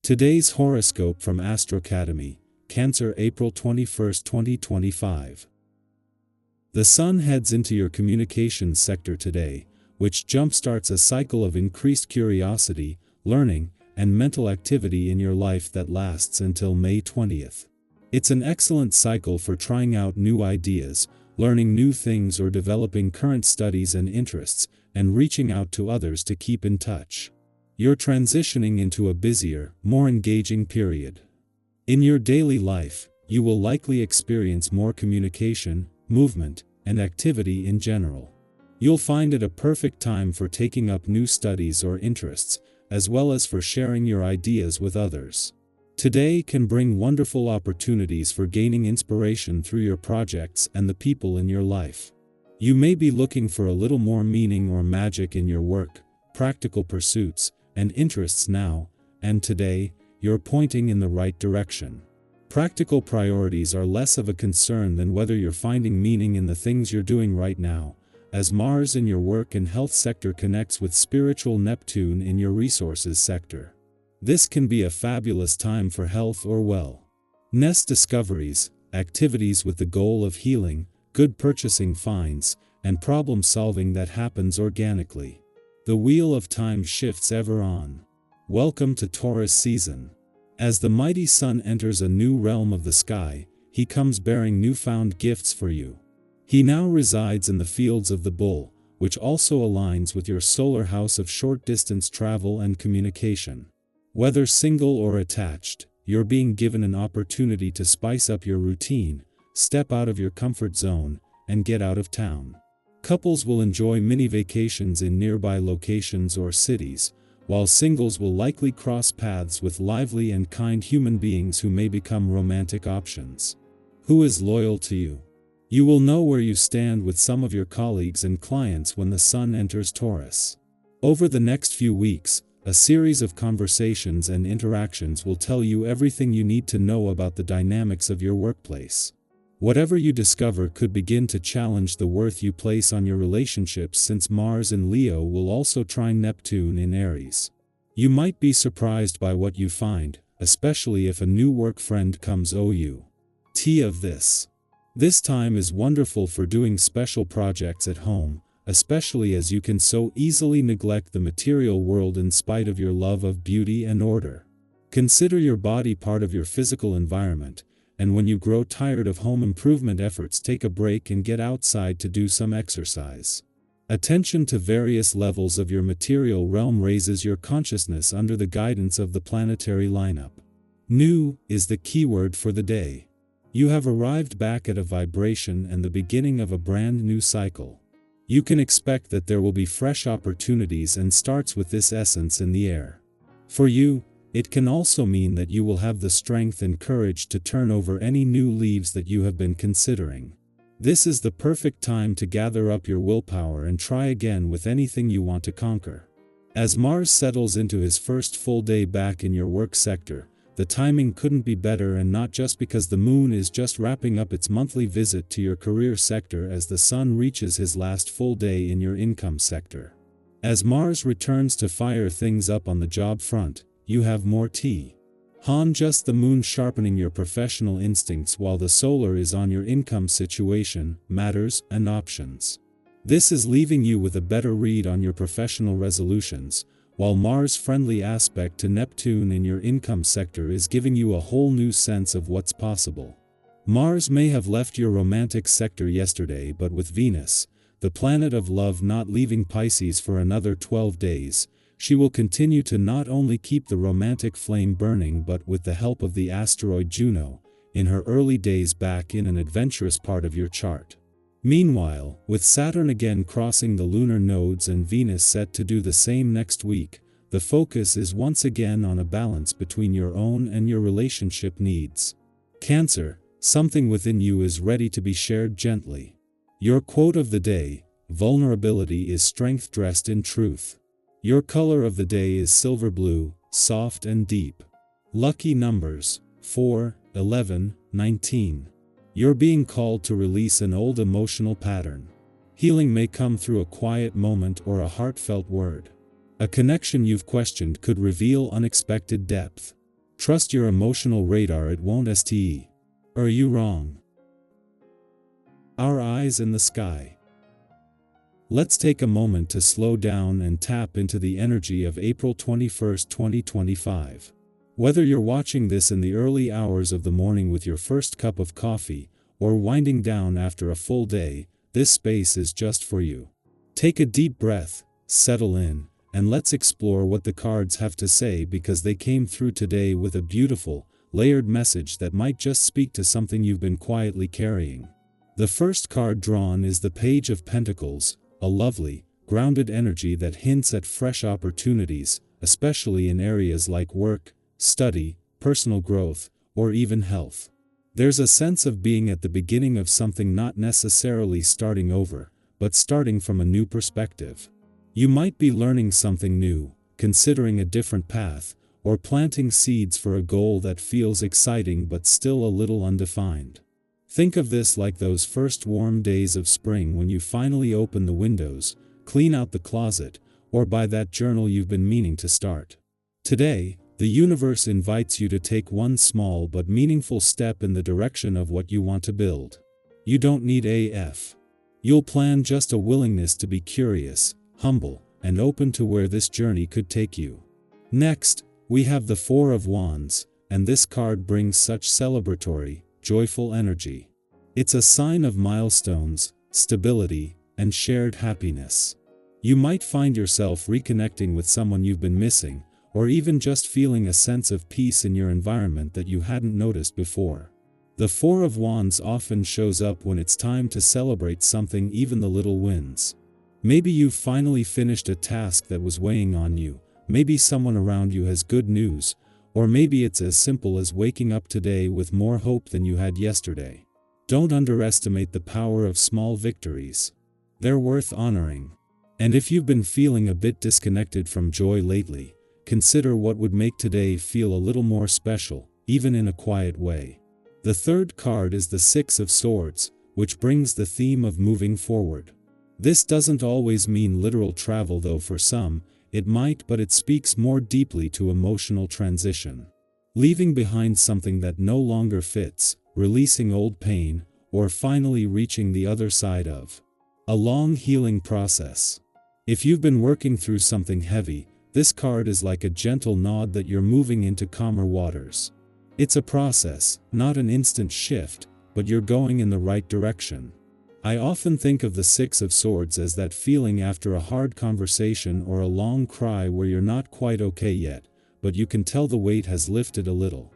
Today's horoscope from Astro Academy, Cancer, April 21, 2025. The Sun heads into your communications sector today, which jumpstarts a cycle of increased curiosity, learning, and mental activity in your life that lasts until May 20th. It's an excellent cycle for trying out new ideas, learning new things, or developing current studies and interests, and reaching out to others to keep in touch. You're transitioning into a busier, more engaging period. In your daily life, you will likely experience more communication, movement, and activity in general. You'll find it a perfect time for taking up new studies or interests, as well as for sharing your ideas with others. Today can bring wonderful opportunities for gaining inspiration through your projects and the people in your life. You may be looking for a little more meaning or magic in your work, practical pursuits, and interests now, and today, you're pointing in the right direction. Practical priorities are less of a concern than whether you're finding meaning in the things you're doing right now, as Mars in your work and health sector connects with spiritual Neptune in your resources sector. This can be a fabulous time for health or wellness discoveries, activities with the goal of healing, good purchasing finds, and problem solving that happens organically. The wheel of time shifts ever on. Welcome to Taurus season. As the mighty Sun enters a new realm of the sky, he comes bearing newfound gifts for you. He now resides in the fields of the Bull, which also aligns with your solar house of short-distance travel and communication. Whether single or attached, you're being given an opportunity to spice up your routine, step out of your comfort zone, and get out of town. Couples will enjoy mini vacations in nearby locations or cities, while singles will likely cross paths with lively and kind human beings who may become romantic options. Who is loyal to you? You will know where you stand with some of your colleagues and clients when the Sun enters Taurus. Over the next few weeks, a series of conversations and interactions will tell you everything you need to know about the dynamics of your workplace. Whatever you discover could begin to challenge the worth you place on your relationships, since Mars in Leo will also trine Neptune in Aries. You might be surprised by what you find, especially if a new work friend comes you. Of this. This time is wonderful for doing special projects at home, especially as you can so easily neglect the material world in spite of your love of beauty and order. Consider your body part of your physical environment, and when you grow tired of home improvement efforts, take a break and get outside to do some exercise. Attention to various levels of your material realm raises your consciousness under the guidance of the planetary lineup. New is the keyword for the day. You have arrived back at a vibration and the beginning of a brand new cycle. You can expect that there will be fresh opportunities and starts with this essence in the air. For you, it can also mean that you will have the strength and courage to turn over any new leaves that you have been considering. This is the perfect time to gather up your willpower and try again with anything you want to conquer. As Mars settles into his first full day back in your work sector, the timing couldn't be better, and not just because the Moon is just wrapping up its monthly visit to your career sector as the Sun reaches his last full day in your income sector. As Mars returns to fire things up on the job front, you have more just the Moon sharpening your professional instincts while the solar is on your income situation, matters, and options. This is leaving you with a better read on your professional resolutions, while Mars' friendly aspect to Neptune in your income sector is giving you a whole new sense of what's possible. Mars may have left your romantic sector yesterday, but with Venus, the planet of love, not leaving Pisces for another 12 days, she will continue to not only keep the romantic flame burning, but with the help of the asteroid Juno, in her early days back in an adventurous part of your chart. Meanwhile, with Saturn again crossing the lunar nodes and Venus set to do the same next week, the focus is once again on a balance between your own and your relationship needs. Cancer, something within you is ready to be shared gently. Your quote of the day: vulnerability is strength dressed in truth. Your color of the day is silver blue, soft and deep. Lucky numbers: 4, 11, 19. You're being called to release an old emotional pattern. Healing may come through a quiet moment or a heartfelt word. A connection you've questioned could reveal unexpected depth. Trust your emotional radar, it won't ste. Are you wrong? Our eyes in the sky. Let's take a moment to slow down and tap into the energy of April 21st, 2025. Whether you're watching this in the early hours of the morning with your first cup of coffee, or winding down after a full day, this space is just for you. Take a deep breath, settle in, and let's explore what the cards have to say, because they came through today with a beautiful, layered message that might just speak to something you've been quietly carrying. The first card drawn is the Page of Pentacles, a lovely, grounded energy that hints at fresh opportunities, especially in areas like work, study, personal growth, or even health. There's a sense of being at the beginning of something, not necessarily starting over, but starting from a new perspective. You might be learning something new, considering a different path, or planting seeds for a goal that feels exciting but still a little undefined. Think of this like those first warm days of spring when you finally open the windows, clean out the closet, or buy that journal you've been meaning to start. Today, the universe invites you to take one small but meaningful step in the direction of what you want to build. You don't need AF. You'll plan just a willingness to be curious, humble, and open to where this journey could take you. Next, we have the Four of Wands, and this card brings such celebratory, joyful energy. It's a sign of milestones, stability, and shared happiness. You might find yourself reconnecting with someone you've been missing, or even just feeling a sense of peace in your environment that you hadn't noticed before. The Four of Wands often shows up when it's time to celebrate something, even the little wins. Maybe you've finally finished a task that was weighing on you, maybe someone around you has good news, or maybe it's as simple as waking up today with more hope than you had yesterday. Don't underestimate the power of small victories. They're worth honoring. And if you've been feeling a bit disconnected from joy lately, consider what would make today feel a little more special, even in a quiet way. The third card is the Six of Swords, which brings the theme of moving forward. This doesn't always mean literal travel, though for some, it might, but it speaks more deeply to emotional transition. Leaving behind something that no longer fits, releasing old pain, or finally reaching the other side of a long healing process. If you've been working through something heavy, this card is like a gentle nod that you're moving into calmer waters. It's a process, not an instant shift, but you're going in the right direction. I often think of the Six of Swords as that feeling after a hard conversation or a long cry where you're not quite okay yet, but you can tell the weight has lifted a little.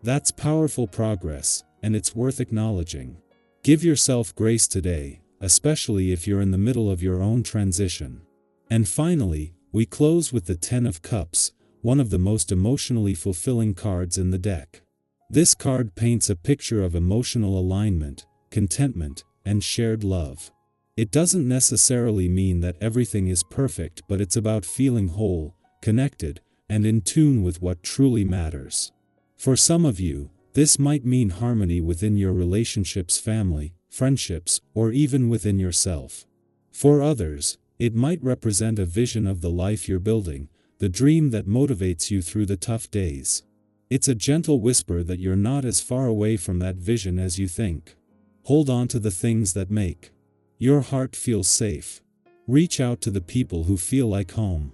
That's powerful progress, and it's worth acknowledging. Give yourself grace today, especially if you're in the middle of your own transition. And finally, we close with the Ten of Cups, one of the most emotionally fulfilling cards in the deck. This card paints a picture of emotional alignment, contentment, and shared love. It doesn't necessarily mean that everything is perfect, but it's about feeling whole, connected, and in tune with what truly matters. For some of you, this might mean harmony within your relationships, family, friendships, or even within yourself. For others, it might represent a vision of the life you're building, the dream that motivates you through the tough days. It's a gentle whisper that you're not as far away from that vision as you think. Hold on to the things that make your heart feel safe. Reach out to the people who feel like home.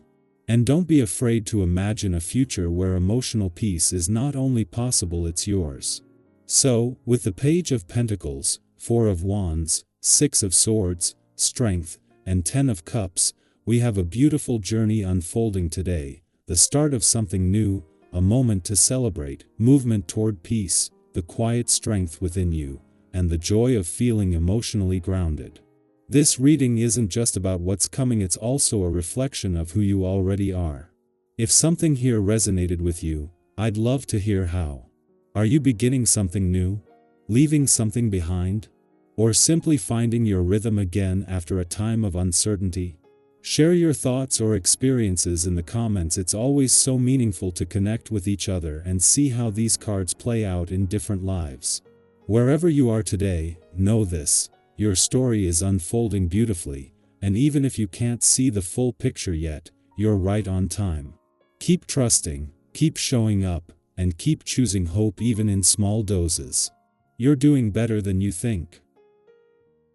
And don't be afraid to imagine a future where emotional peace is not only possible, it's yours. So, with the Page of Pentacles, Four of Wands, Six of Swords, Strength, and Ten of Cups, we have a beautiful journey unfolding today, the start of something new, a moment to celebrate, movement toward peace, the quiet strength within you, and the joy of feeling emotionally grounded. This reading isn't just about what's coming, it's also a reflection of who you already are. If something here resonated with you, I'd love to hear how. Are you beginning something new? Leaving something behind? Or simply finding your rhythm again after a time of uncertainty? Share your thoughts or experiences in the comments. It's always so meaningful to connect with each other and see how these cards play out in different lives. Wherever you are today, know this: your story is unfolding beautifully, and even if you can't see the full picture yet, you're right on time. Keep trusting, keep showing up, and keep choosing hope even in small doses. You're doing better than you think.